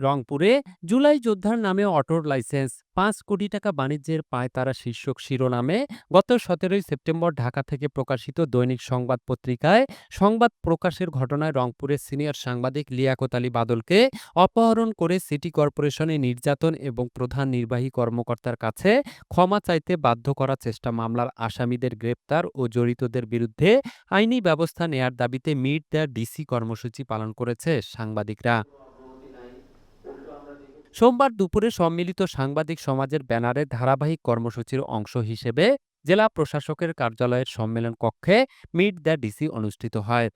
রংপুরে জুলাই যোদ্ধার নামে অটোর লাইসেন্স ৫ কোটি টাকা বাণিজ্যের পায়তারা শীর্ষক শিরোনামে গত ১৭ই সেপ্টেম্বর ঢাকা থেকে প্রকাশিত দৈনিক সংবাদ পত্রিকায় সংবাদ প্রকাশের ঘটনায় রংপুরের সিনিয়র সাংবাদিক লিয়াকত আলী বাদলকে অপহরণ করে সিটি কর্পোরেশনে নির্যাতন এবং প্রধান নির্বাহী কর্মকর্তার কাছে ক্ষমা চাইতে বাধ্য করার চেষ্টা মামলার আসামিদের গ্রেপ্তার ও জড়িতদের বিরুদ্ধে আইনি ব্যবস্থা নেয়ার দাবিতে মিট দ্য ডিসি কর্মসূচি পালন করেছে সাংবাদিকরা। সোমবার দুপুরে সম্মিলিত সাংবাদিক সমাজের ব্যানারে ধারাবাহিক কর্মসূচির অংশ হিসেবে জেলা প্রশাসকের কার্যালয়ের সম্মেলন কক্ষে মিট দ্য ডিসি অনুষ্ঠিত হয়।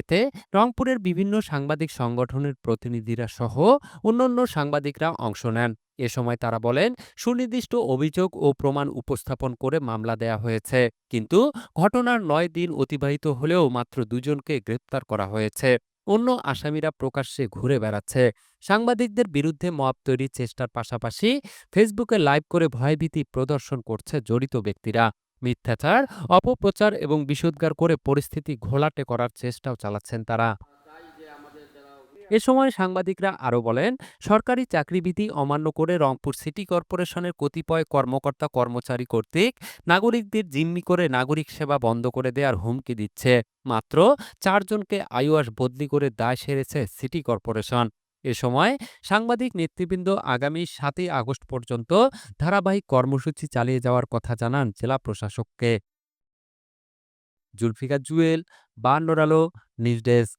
এতে রংপুরের বিভিন্ন সাংবাদিক সংগঠনের প্রতিনিধিরা সহ অন্যান্য সাংবাদিকরা অংশ নেন। এ সময় তারা বলেন, সুনির্দিষ্ট অভিযোগ ও প্রমাণ উপস্থাপন করে মামলা দেয়া হয়েছে, কিন্তু ঘটনার ৯ দিন অতিবাহিত হলেও মাত্র ২ জনকে গ্রেপ্তার করা হয়েছে। অন্য আসামিরা প্রকাশ্যে ঘুরে বেড়াচ্ছে। সাংবাদিকদের বিরুদ্ধে মব তৈরির চেষ্টার পাশাপাশি ফেসবুকে লাইভ করে ভয়ভীতি প্রদর্শন করছে জড়িত ব্যক্তিরা। মিথ্যাচার, অপপ্রচার এবং বিষোদ্গার করে পরিস্থিতি ঘোলাটে করার চেষ্টাও চালাচ্ছেন তারা। এ সময় সাংবাদিকরা আরও বলেন, সরকারি চাকরিবিধি অমান্য করে রংপুর সিটি কর্পোরেশনের কতিপয় কর্মকর্তা কর্মচারী কর্তৃক নাগরিকদের জিম্মি করে নাগরিক সেবা বন্ধ করে দেওয়ার হুমকি দিচ্ছে। মাত্র ৪ জনকে আইওয়াস বদলি করে দায় সেরেছে সিটি কর্পোরেশন। এ সময় সাংবাদিক নেতৃবৃন্দ আগামী ৭ই আগস্ট পর্যন্ত ধারাবাহিক কর্মসূচি চালিয়ে যাওয়ার কথা জানান জেলা প্রশাসককে। জুলফিকার জুয়েল, বায়ান্নর আলো, নিউজ ডেস্ক।